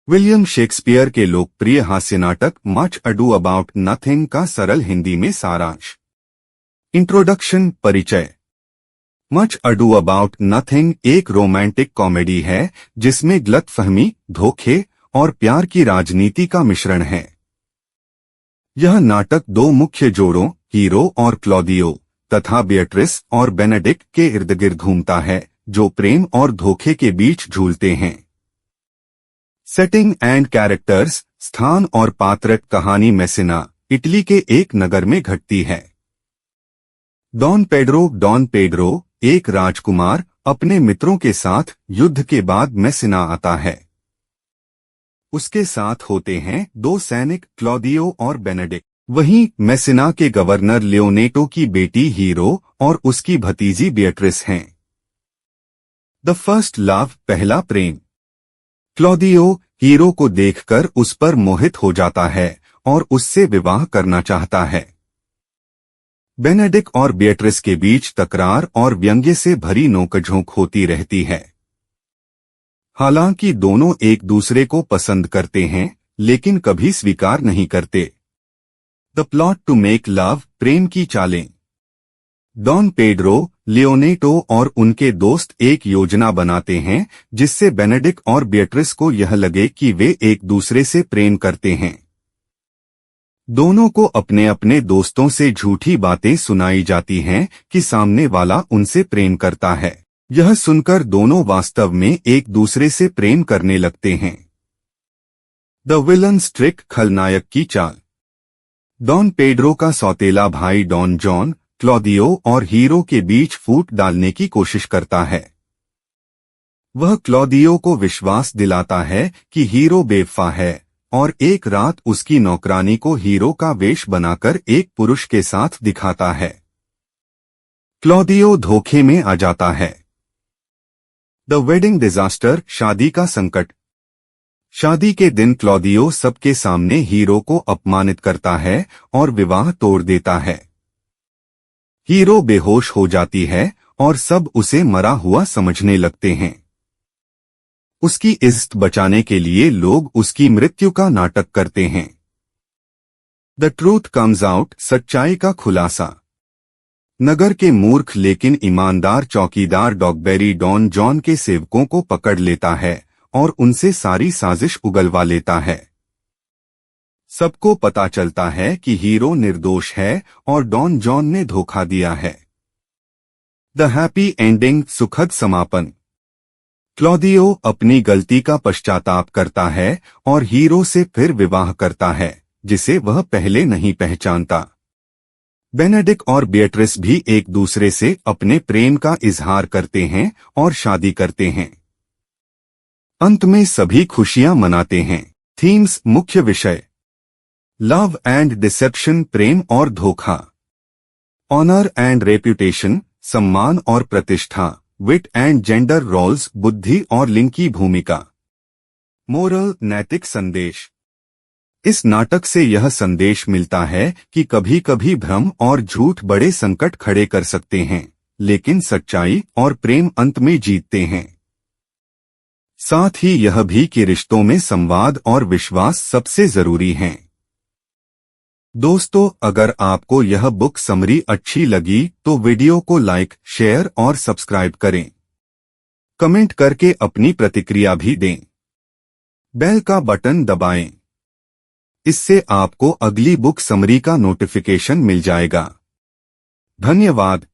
William Shakespeare के लोकप्रिय हास्य नाटक मच अडू अबाउट नथिंग का सरल हिंदी में सारांश। इंट्रोडक्शन, परिचय। मच अडू अबाउट नथिंग एक रोमांटिक कॉमेडी है जिसमें गलतफहमी, धोखे और प्यार की राजनीति का मिश्रण है। यह नाटक दो मुख्य जोड़ों, हीरो और क्लॉडियो तथा बियट्रिस और बेनेडिक्ट के इर्द गिर्द घूमता है, जो प्रेम और धोखे के बीच झूलते हैं। सेटिंग एंड कैरेक्टर्स, स्थान और पात्र। कहानी मेसिना, इटली के एक नगर में घटती है। डॉन पेड्रो एक राजकुमार अपने मित्रों के साथ युद्ध के बाद मेसिना आता है। उसके साथ होते हैं दो सैनिक, क्लॉडियो और बेनेडिक्ट। वहीं मेसिना के गवर्नर लियोनेटो की बेटी हीरो और उसकी भतीजी बियट्रिस हैं। द फर्स्ट लव, पहला प्रेम। क्लॉडियो हीरो को देखकर उस पर मोहित हो जाता है और उससे विवाह करना चाहता है। बेनेडिक्ट और बियट्रिस के बीच तकरार और व्यंग्य से भरी नोकझोंक होती रहती है। हालांकि दोनों एक दूसरे को पसंद करते हैं, लेकिन कभी स्वीकार नहीं करते। The plot to make love, प्रेम की चालें। डॉन पेड्रो, लियोनेटो और उनके दोस्त एक योजना बनाते हैं जिससे बेनेडिक्ट और बियट्रिस को यह लगे कि वे एक दूसरे से प्रेम करते हैं। दोनों को अपने अपने दोस्तों से झूठी बातें सुनाई जाती हैं कि सामने वाला उनसे प्रेम करता है। यह सुनकर दोनों वास्तव में एक दूसरे से प्रेम करने लगते हैं। द विलन्स ट्रिक, खलनायक की चाल। डॉन पेड्रो का सौतेला भाई डॉन जॉन क्लॉडियो और हीरो के बीच फूट डालने की कोशिश करता है। वह क्लॉडियो को विश्वास दिलाता है कि हीरो बेवफा है और एक रात उसकी नौकरानी को हीरो का वेश बनाकर एक पुरुष के साथ दिखाता है। क्लॉडियो धोखे में आ जाता है। द वेडिंग डिजास्टर, शादी का संकट। शादी के दिन क्लॉडियो सबके सामने हीरो को अपमानित करता है और विवाह तोड़ देता है। हीरो बेहोश हो जाती है और सब उसे मरा हुआ समझने लगते हैं। उसकी इज्जत बचाने के लिए लोग उसकी मृत्यु का नाटक करते हैं। द ट्रूथ कम्स आउट, सच्चाई का खुलासा। नगर के मूर्ख लेकिन ईमानदार चौकीदार डॉगबेरी डॉन जॉन के सेवकों को पकड़ लेता है और उनसे सारी साजिश उगलवा लेता है। सबको पता चलता है कि हीरो निर्दोष है और डॉन जॉन ने धोखा दिया है। द हैप्पी एंडिंग, सुखद समापन। क्लॉडियो अपनी गलती का पश्चाताप करता है और हीरो से फिर विवाह करता है, जिसे वह पहले नहीं पहचानता। बेनेडिक्ट और बियट्रिस भी एक दूसरे से अपने प्रेम का इजहार करते हैं और शादी करते हैं। अंत में सभी खुशियां मनाते हैं। थीम्स, मुख्य विषय। लव एंड डिसेप्शन, प्रेम और धोखा। ऑनर एंड रेप्यूटेशन, सम्मान और प्रतिष्ठा। विट एंड जेंडर रोल्स, बुद्धि और लिंग की भूमिका। मोरल, नैतिक संदेश। इस नाटक से यह संदेश मिलता है कि कभी कभी भ्रम और झूठ बड़े संकट खड़े कर सकते हैं, लेकिन सच्चाई और प्रेम अंत में जीतते हैं। साथ ही यह भी कि रिश्तों में संवाद और विश्वास सबसे जरूरी हैं। दोस्तों, अगर आपको यह बुक समरी अच्छी लगी तो वीडियो को लाइक, शेयर और सब्सक्राइब करें। कमेंट करके अपनी प्रतिक्रिया भी दें। बेल का बटन दबाएं। इससे आपको अगली बुक समरी का नोटिफिकेशन मिल जाएगा। धन्यवाद।